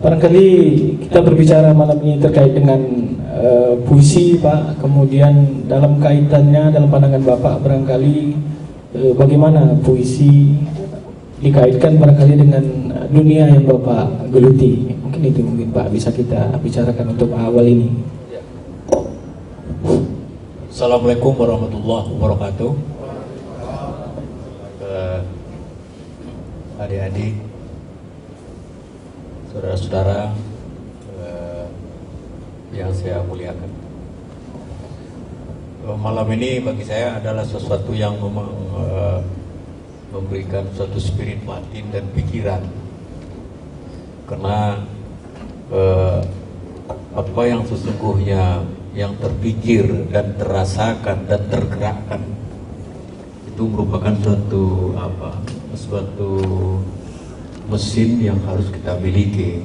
barangkali kita berbicara malam ini terkait dengan puisi, Pak. Kemudian dalam kaitannya, dalam pandangan Bapak, barangkali bagaimana puisi dikaitkan barangkali dengan dunia yang Bapak geluti. Mungkin itu Pak bisa kita bicarakan untuk awal ini. Assalamualaikum warahmatullahi wabarakatuh. Adik-adik, saudara-saudara yang saya muliakan, malam ini bagi saya adalah sesuatu yang memang memberikan suatu spirit batin dan pikiran, karena apa yang sesungguhnya yang terpikir dan terasakan dan tergerakkan itu merupakan suatu mesin yang harus kita miliki.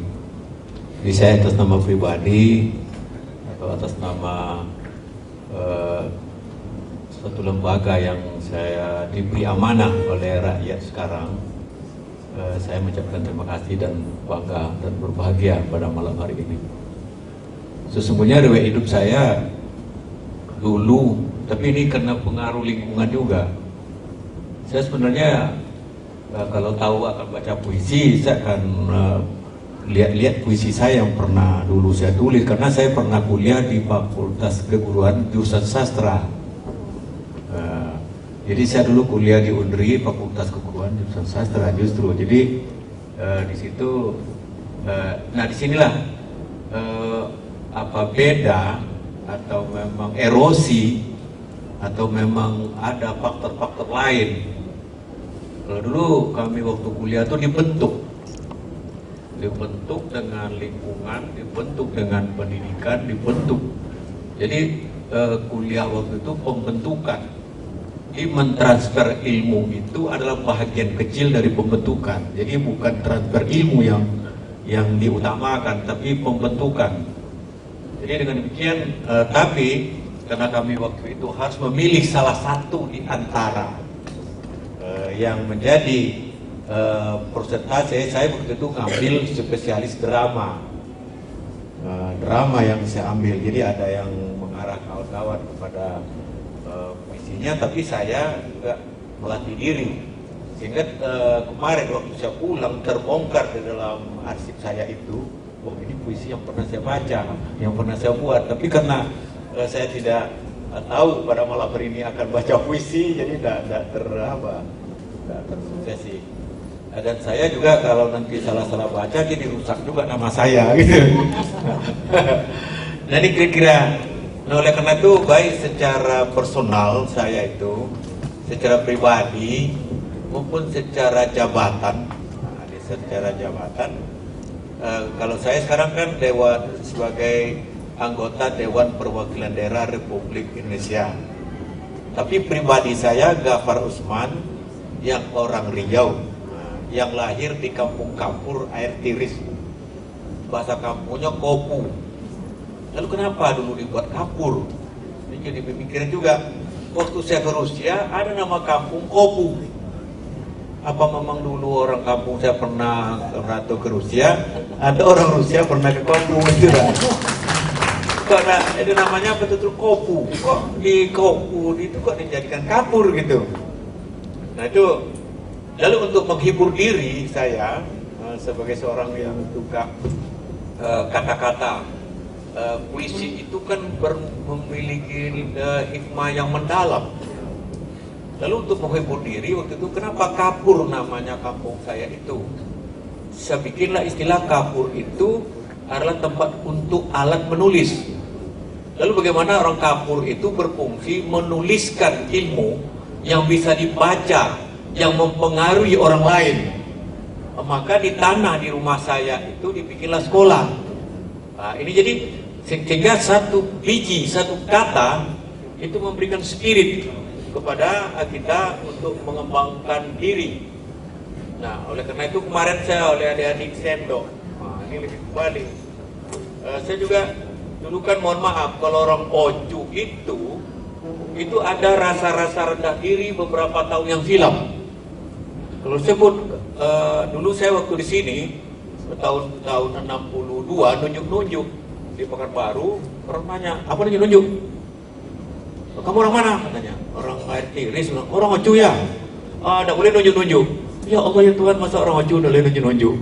Jadi saya atas nama pribadi atau atas nama suatu lembaga yang saya diberi amanah oleh rakyat sekarang, saya mengucapkan terima kasih dan bangga dan berbahagia pada malam hari ini. Sesungguhnya riwayat hidup saya dulu, tapi ini karena pengaruh lingkungan juga. Saya sebenarnya kalau tahu akan baca puisi, saya akan lihat-lihat puisi saya yang pernah dulu saya tulis, karena saya pernah kuliah di Fakultas Keguruan jurusan Sastra. Jadi saya dulu kuliah di UNRI, Fakultas Keguruan jurusan Sastra justru. Jadi di situ, nah disinilah apa beda atau memang erosi atau memang ada faktor-faktor lain. Kalau dulu kami waktu kuliah itu dibentuk dengan lingkungan, dibentuk dengan pendidikan, dibentuk. Jadi kuliah waktu itu pembentukan. Jadi mentransfer ilmu itu adalah bahagian kecil dari pembentukan. Jadi bukan transfer ilmu yang diutamakan, tapi pembentukan. Jadi dengan demikian, tapi karena kami waktu itu harus memilih salah satu di antara yang menjadi persentase, saya waktu itu ngambil spesialis drama. Drama yang saya ambil, jadi ada yang mengarah kawan-kawan kepada puisinya, tapi saya juga melatih diri. Sehingga kemarin waktu saya pulang terbongkar di dalam arsip saya itu, oh ini puisi yang pernah saya baca, yang pernah saya buat. Tapi karena saya tidak tahu pada malam hari ini akan baca puisi, jadi tidak tersuksesi. Dan saya juga kalau nanti salah-salah baca, jadi rusak juga nama saya gitu. Jadi kira-kira, nah oleh karena itu baik secara personal saya itu, secara pribadi maupun secara jabatan, kalau saya sekarang kan sebagai anggota Dewan Perwakilan Daerah Republik Indonesia. Tapi pribadi saya Gafar Usman, yang orang Riau, yang lahir di Kampung Kapur Air Tiris, bahasa kampungnya Kopu. Lalu kenapa dulu dibuat Kapur? Ini jadi pemikiran juga. Waktu saya ke Rusia ada nama kampung Kopu. Apa memang dulu orang kampung saya pernah merantau ke Rusia, ada orang Rusia pernah ke Kopu gitu kan? Karena itu namanya betul-betul Kopu. Kok di Kopu itu kok dijadikan Kapur gitu? Nah itu, lalu untuk menghibur diri saya sebagai seorang yang suka kata-kata, puisi itu kan memiliki hikmah yang mendalam. Lalu untuk menghibur diri waktu itu, kenapa Kapur namanya kampung saya itu? Saya bikinlah istilah Kapur itu adalah tempat untuk alat menulis. Lalu bagaimana orang Kapur itu berfungsi menuliskan ilmu yang bisa dibaca, yang mempengaruhi orang lain. Maka di tanah di rumah saya itu dibikinlah sekolah. Nah, ini jadi sehingga satu biji, satu kata itu memberikan spirit kepada kita untuk mengembangkan diri. Nah, oleh karena itu kemarin saya oleh adik-adik sendok. Nah, ini lebih kembali. Saya juga dulu kan mohon maaf kalau orang Oju itu ada rasa-rasa rendah diri beberapa tahun yang silam. Kalau sebut dulu saya waktu di sini, tahun 62 nunjuk-nunjuk di Pekanbaru. Orang nanya, apa nunjuk-nunjuk? Kamu orang mana? Katanya, orang air tiris, orang Ocu ya? Tidak boleh nunjuk-nunjuk. Ya Allah ya Tuhan, masa orang Ocu udah boleh nunjuk-nunjuk?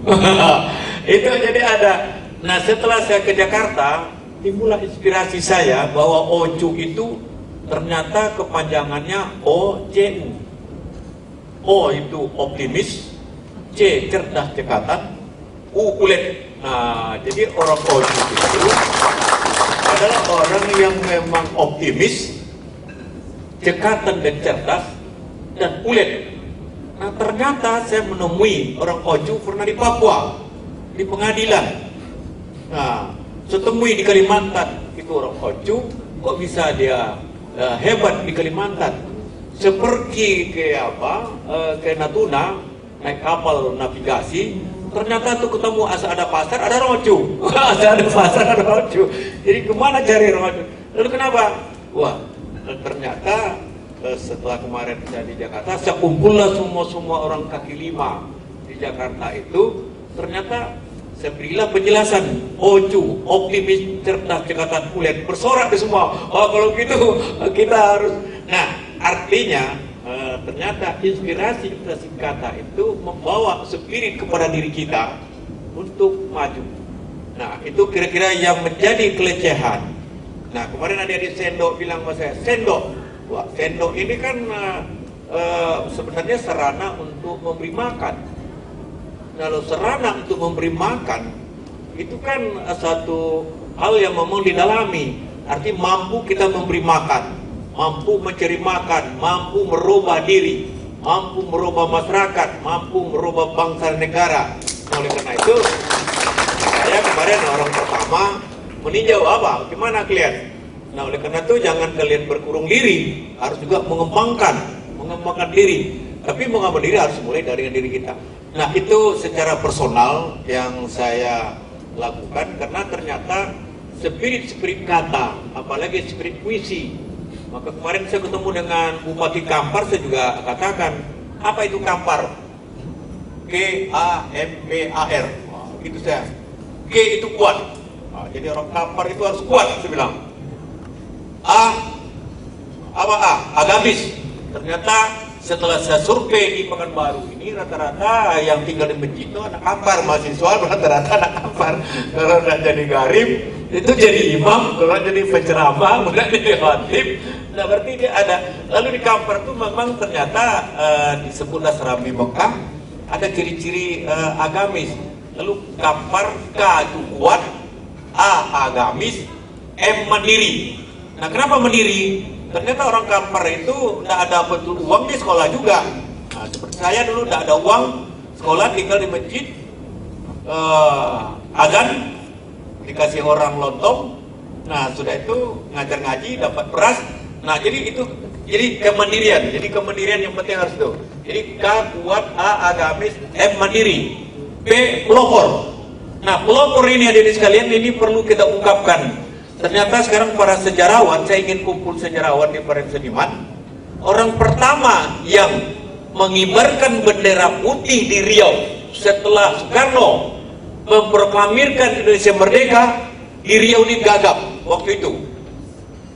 Itu jadi ada. Nah setelah saya ke Jakarta, timbullah inspirasi saya bahwa Ocu itu ternyata kepanjangannya OCU. O itu optimis, C cerdas cekatan, U ulet. Nah jadi orang Ocu itu adalah orang yang memang optimis, cekatan dan cerdas, dan ulet. Nah ternyata saya menemui orang Ocu pernah di Papua, di pengadilan. Nah setemui di Kalimantan, itu orang Ocu, kok bisa dia hebat di Kalimantan. Seperti ke ke Natuna, naik kapal navigasi, ternyata tuh ketemu asal ada pasar, ada orang Ocu. Asal ada pasar, ada orang Ocu. Jadi kemana cari orang Ocu? Lalu kenapa? Wah, ternyata setelah kemarin saya di Jakarta, saya kumpullah semua orang kaki lima di Jakarta itu. Ternyata saya berilah penjelasan, Ocu, optimis, cerdas, cekatan, ulet, bersorak di semua. Oh kalau gitu kita harus. Nah artinya ternyata inspirasi kata itu membawa spirit kepada diri kita untuk maju. Nah itu kira-kira yang menjadi kelecehan. Nah kemarin ada di Sendok bilang sama saya, Sendok, wah Sendok ini kan sebenarnya sarana untuk memberi makan. Kalau sarana untuk memberi makan itu kan satu hal yang memang didalami. Artinya mampu kita memberi makan, mampu mencari makan, mampu merubah diri, mampu merubah masyarakat, mampu merubah bangsa dan negara. Nah, oleh karena itu saya kemarin orang pertama meninjau apa, gimana kalian? Nah oleh karena itu jangan kalian berkurung diri, harus juga mengembangkan diri. Tapi mengembangkan diri harus mulai dari diri kita. Nah itu secara personal yang saya lakukan karena ternyata spirit kata, apalagi spirit puisi. Maka kemarin saya ketemu dengan Bupati Kampar, saya juga katakan, apa itu Kampar? K-A-M-P-A-R. Gitu saya. K itu kuat. Nah, jadi orang Kampar itu harus kuat, saya bilang. Agamis. Ternyata setelah saya survei di Pekanbaru ini rata-rata yang tinggal di masjid itu anak Kampar, mahasiswa rata-rata anak Kampar. Kalau udah jadi garib itu jadi imam, kalau jadi penceramah, udah jadi khatib. Nah berarti dia ada. Lalu di Kampar itu memang ternyata disebutlah Serambi Mekah ada ciri-ciri agamis. Lalu Kampar, K itu kuat, A agamis, M mandiri. Nah kenapa mandiri? Ternyata orang Kampar itu tidak ada betul uang di sekolah juga. Nah, seperti saya dulu tidak ada uang sekolah, tinggal di masjid, azan dikasih orang lontong. Nah sudah itu ngajar ngaji dapat beras. Nah jadi itu jadi kemandirian. Jadi kemandirian yang penting harus itu. Jadi K kuat, A agamis, M mandiri, P pelopor. Nah pelopor ini hadirin sekalian ini perlu kita ungkapkan. Ternyata sekarang para sejarawan, saya ingin kumpul sejarawan di Pareng Seniman. Orang pertama yang mengibarkan bendera putih di Riau setelah Soekarno memproklamirkan Indonesia merdeka di Riau ini gagap waktu itu.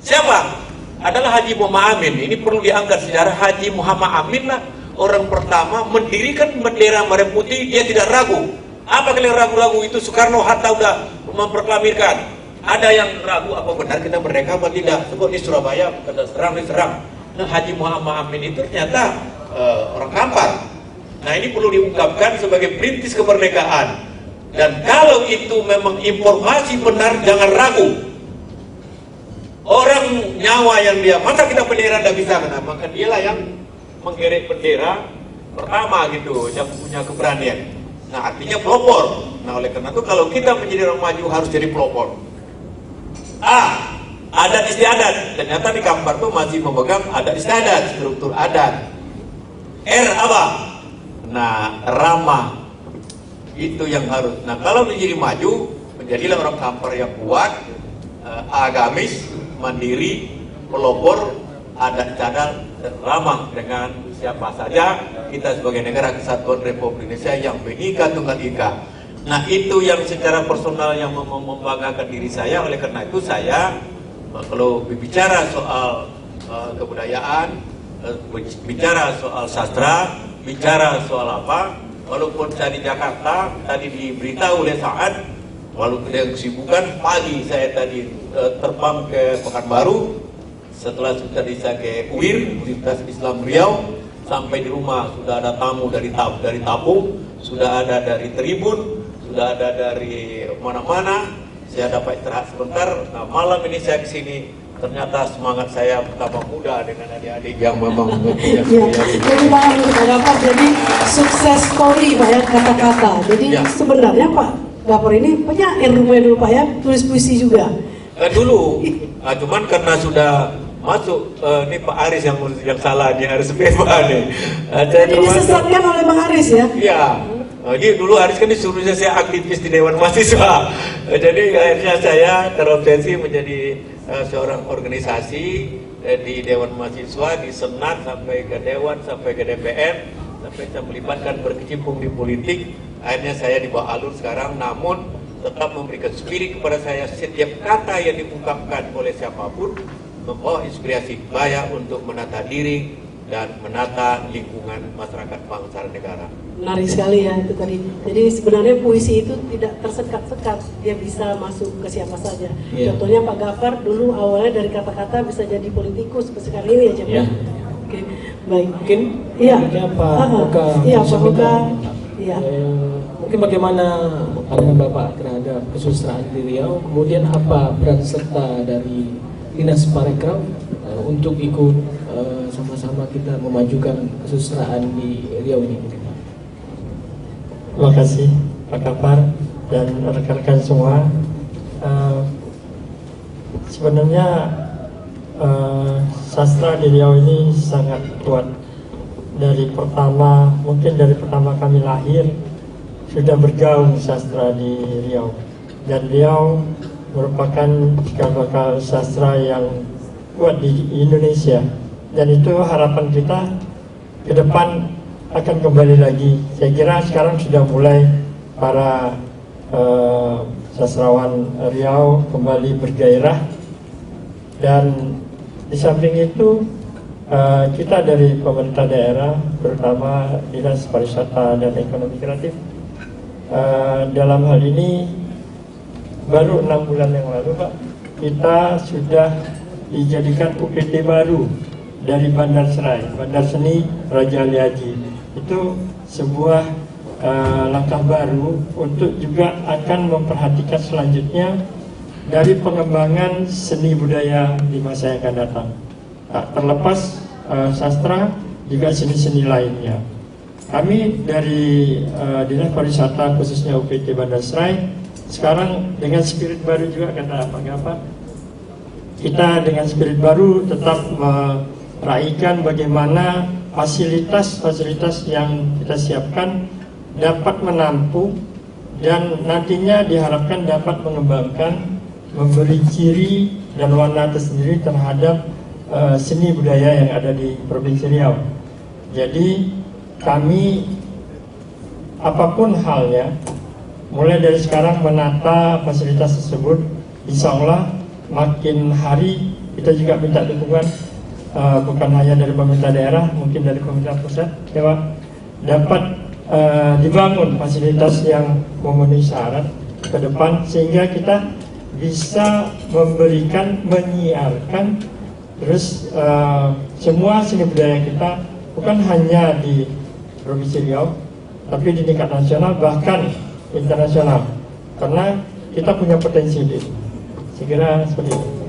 Siapa? Adalah Haji Muhammad Amin. Ini perlu diangkat sejarah. Haji Muhammad Amin lah orang pertama mendirikan bendera merah putih. Dia tidak ragu. Apa kalian ragu-ragu itu Soekarno Hatta udah memproklamirkan? Ada yang ragu apa benar kita merdeka apa tidak? Sebut di Surabaya kata serang diserang. Nah, Haji Muhammad Amin itu ternyata orang Kampar. Nah ini perlu diungkapkan sebagai perintis kemerdekaan. Dan kalau itu memang informasi benar, jangan ragu. Orang nyawa yang dia, masa kita bendera tidak bisa kena? Maka dialah yang menggerek bendera pertama gitu, yang punya keberanian. Nah artinya pelopor. Nah oleh karena itu kalau kita menjadi orang maju harus jadi pelopor. Adat istiadat. Ternyata di Kampar tuh masih memegang adat istiadat, struktur adat. R apa? Nah, ramah. Itu yang harus. Nah, kalau menjadi maju, menjadilah orang Kampar yang kuat, agamis, mandiri, pelopor, adat cadar, dan ramah dengan siapa saja. Kita sebagai negara kesatuan Republik Indonesia yang Bhinneka Tunggal Ika. Nah itu yang secara personal yang membanggakan diri saya. Oleh karena itu saya kalau berbicara soal kebudayaan, bicara soal sastra, bicara soal apa, walaupun saya di Jakarta tadi diberitahu oleh Saad, walaupun dengan kesibukan, pagi saya tadi terbang ke Pekanbaru, setelah saya ke UIR, Universitas Islam Riau, sampai di rumah sudah ada tamu dari Tapung, sudah ada dari Tribun, sudah ada dari mana-mana. Saya dapat istirahat sebentar. Nah, malam ini saya kesini, ternyata semangat saya bertambah muda dengan adik-adik yang memang ya, jadi Pak Gafar, jadi sukses story Pak ya, kata-kata. Jadi sebenarnya Pak Gafar ini penyair rumahnya dulu Pak ya, tulis puisi juga. Dulu, cuman karena sudah masuk ini Pak Aris yang salah, di Aris Beba nih. Jadi disesatkan oleh Bang Aris ya? Iya. Jadi dulu Aris kan disuruhnya saya aktivis di Dewan Mahasiswa. Jadi akhirnya saya terobsesi menjadi seorang organisasi di Dewan Mahasiswa, di Senat, sampai ke Dewan, sampai ke DPR, sampai saya melibatkan berkecimpung di politik. Akhirnya saya dibawa alur sekarang, namun tetap memberikan spirit kepada saya. Setiap kata yang diungkapkan oleh siapapun membawa inspirasi saya untuk menata diri dan menata lingkungan masyarakat bangsa dan negara. Menarik sekali ya itu tadi. Jadi sebenarnya puisi itu tidak tersekat-sekat, dia bisa masuk ke siapa saja. Contohnya Pak Gafar dulu awalnya dari kata-kata bisa jadi politikus seperti sekarang ini aja. Oke, baik. Mungkin Pak Oka. Iya, Pak Oka. Iya. Mungkin bagaimana pandangan Bapak terhadap kesusastraan di Riau, kemudian apa peran serta dari Dinas Parekraf untuk ikut sama-sama kita memajukan kesusastraan di Riau ini. Terima kasih Pak Gafar dan rekan-rekan semua. Sebenarnya sastra di Riau ini sangat kuat. Mungkin dari pertama kami lahir sudah bergaung sastra di Riau, dan Riau merupakan cikal bakal sastra yang kuat di Indonesia, dan itu harapan kita ke depan akan kembali lagi. Saya kira sekarang sudah mulai para sastrawan Riau kembali bergairah, dan di samping itu kita dari pemerintah daerah, terutama Dinas Pariwisata dan Ekonomi Kreatif, dalam hal ini baru 6 bulan yang lalu Pak, kita sudah dijadikan UPT baru dari Bandar Serai, Bandar Seni Raja Ali Haji. Itu sebuah langkah baru untuk juga akan memperhatikan selanjutnya dari pengembangan seni budaya di masa yang akan datang. Terlepas sastra, juga seni-seni lainnya. Kami dari Dinas Pariwisata khususnya UPT Bandar Serai sekarang dengan spirit baru juga, kata Pak Gafar, kita dengan spirit baru tetap meraihkan bagaimana fasilitas-fasilitas yang kita siapkan dapat menampung dan nantinya diharapkan dapat mengembangkan, memberi ciri dan warna tersendiri terhadap seni budaya yang ada di Provinsi Riau. Jadi kami apapun halnya, mulai dari sekarang menata fasilitas tersebut, insya Allah makin hari kita juga minta dukungan bukan hanya dari pemerintah daerah, mungkin dari pemerintah pusat, ya, dapat dibangun fasilitas yang memenuhi syarat ke depan sehingga kita bisa memberikan, menyiarkan terus semua seni budaya kita bukan hanya di Provinsi Riau, tapi di tingkat nasional bahkan internasional, karena kita punya potensi itu. Saya kira seperti itu.